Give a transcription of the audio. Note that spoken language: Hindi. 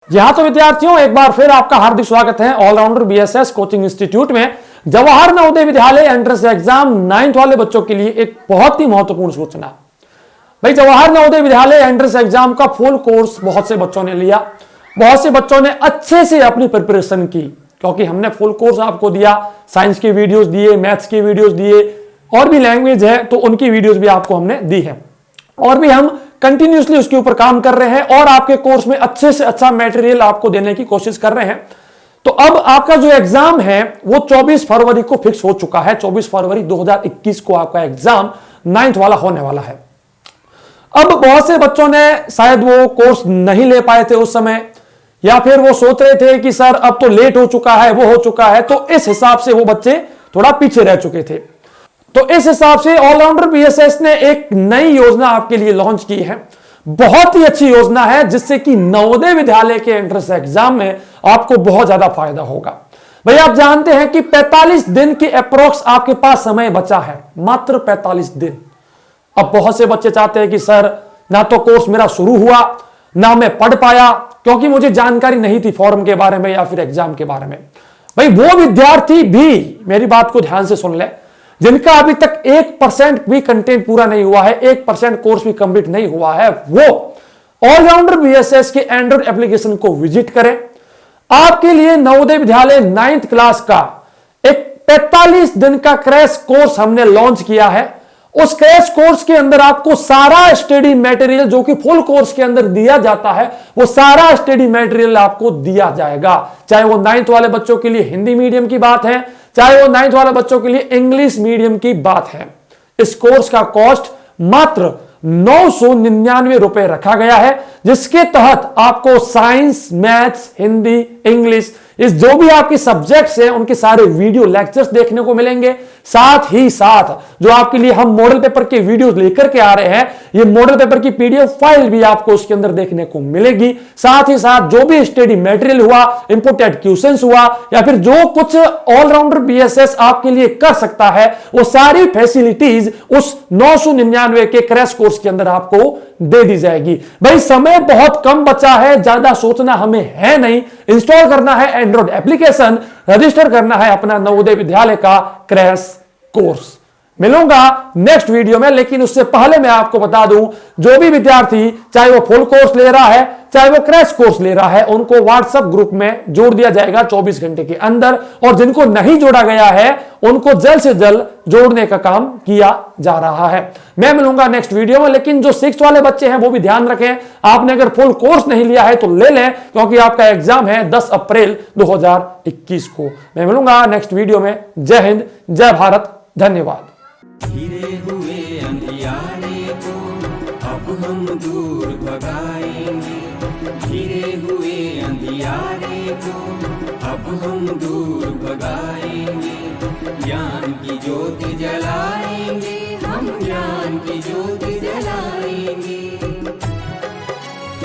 जी हाँ, तो विद्यार्थियों एक बार फिर आपका हार्दिक स्वागत है ऑलराउंडर बीएसएस कोचिंग इंस्टीट्यूट में। Jawahar Navodaya Vidyalaya entrance exam 9th वाले बच्चों के लिए एक बहुत ही महत्वपूर्ण सूचना। भाई, जवाहर नवोदय विद्यालय एंट्रेंस एग्जाम का फुल कोर्स बहुत से बच्चों ने लिया, बहुत से बच्चों ने अच्छे से अपनी प्रिपरेशन की, क्योंकि हमने फुल कोर्स आपको दिया। साइंस की वीडियोस दिए, मैथ्स की वीडियोस दिए, और भी लैंग्वेज है तो उनकी वीडियोस भी आपको हमने दी है, और भी हम कंटिन्यूसली उसके ऊपर काम कर रहे हैं और आपके कोर्स में अच्छे से अच्छा मटेरियल आपको देने की कोशिश कर रहे हैं। तो अब आपका जो एग्जाम है वो 24 फरवरी को फिक्स हो चुका है। 24 फरवरी 2021 को आपका एग्जाम 9th वाला होने वाला है। अब बहुत से बच्चों ने शायद वो कोर्स नहीं ले पाए थे उस समय, या फिर वो सोच रहे थे कि सर अब तो लेट हो चुका है, वो हो चुका है, तो इस हिसाब से वो बच्चे थोड़ा पीछे रह चुके थे। तो इस हिसाब से ऑलराउंडर बीएसएस ने एक नई योजना आपके लिए लॉन्च की है। बहुत ही अच्छी योजना है, जिससे कि नवोदय विद्यालय के एंट्रेंस एग्जाम में आपको बहुत ज्यादा फायदा होगा। भाई, आप जानते हैं कि 45 दिन की अप्रोक्स आपके पास समय बचा है, मात्र 45 दिन। अब बहुत से बच्चे चाहते हैं कि सर ना तो कोर्स मेरा शुरू हुआ, ना मैं पढ़ पाया, क्योंकि मुझे जानकारी नहीं थी फॉर्म के बारे में या फिर एग्जाम के बारे में। भाई, वो विद्यार्थी भी मेरी बात को ध्यान से सुन ले, जिनका अभी तक 1% भी कंटेंट पूरा नहीं हुआ है, 1% कोर्स भी कंप्लीट नहीं हुआ है, वो ऑलराउंडर बीएसएस के एंड्रॉइड एप्लीकेशन को विजिट करें। आपके लिए नवोदय विद्यालय 9th क्लास का एक 45 दिन का क्रैश कोर्स हमने लॉन्च किया है। उस क्रैश कोर्स के अंदर आपको सारा स्टडी मटेरियल जो कि फुल कोर्स के अंदर दिया जाता है, वो सारा स्टडी मटेरियल आपको दिया जाएगा। चाहे वो 9th वाले बच्चों के लिए हिंदी मीडियम की बात है, चाहे वो 9th वाले बच्चों के लिए इंग्लिश मीडियम की बात है। इस कोर्स का कॉस्ट मात्र 999 रुपए रखा गया है, जिसके तहत आपको साइंस, मैथ्स, हिंदी, इंग्लिश, इस जो भी आपके सब्जेक्ट्स हैं उनके सारे वीडियो लेक्चर्स देखने को मिलेंगे। साथ ही साथ जो आपके लिए हम मॉडल पेपर के वीडियोस लेकर के आ रहे हैं, ये मॉडल पेपर की पीडीएफ फाइल भी आपको उसके अंदर देखने को मिलेगी। साथ ही साथ जो भी स्टडी मटेरियल हुआ, इंपोर्टेड क्वेश्चंस हुआ, या फिर जो कुछ ऑलराउंडर बीएसएस आपके लिए कर सकता है, वो सारी फैसिलिटीज उस 999 के क्रैश कोर्स के अंदर आपको दे दी जाएगी। भाई, समय बहुत कम बचा है, ज्यादा सोचना हमें है नहीं। इंस्टॉल करना है एंड्रॉइड एप्लीकेशन, रजिस्टर करना है अपना नवोदय विद्यालय का क्रैश कोर्स। मिलूंगा नेक्स्ट वीडियो में, लेकिन उससे पहले मैं आपको बता दूं, जो भी विद्यार्थी चाहे वो फुल कोर्स ले रहा है, चाहे वो क्रैश कोर्स ले रहा है, उनको व्हाट्सएप ग्रुप में जोड़ दिया जाएगा 24 घंटे के अंदर, और जिनको नहीं जोड़ा गया है उनको जल्द से जल्द जोड़ने का काम किया जा रहा है। मैं मिलूंगा नेक्स्ट वीडियो में, लेकिन जो 6th वाले बच्चे हैं वो भी ध्यान रखें, आपने अगर फुल कोर्स नहीं लिया है तो ले लें, क्योंकि आपका एग्जाम है 10 अप्रैल 2021 को। मैं मिलूंगा नेक्स्ट वीडियो में। जय हिंद, जय भारत, धन्यवाद। घिरे हुए अंधियारे को अब हम दूर भगाएंगे, घिरे हुए अंधियारे को अब हम दूर भगाएंगे, ज्ञान की ज्योति जलाएंगे, हम ज्ञान की ज्योति जलाएंगे।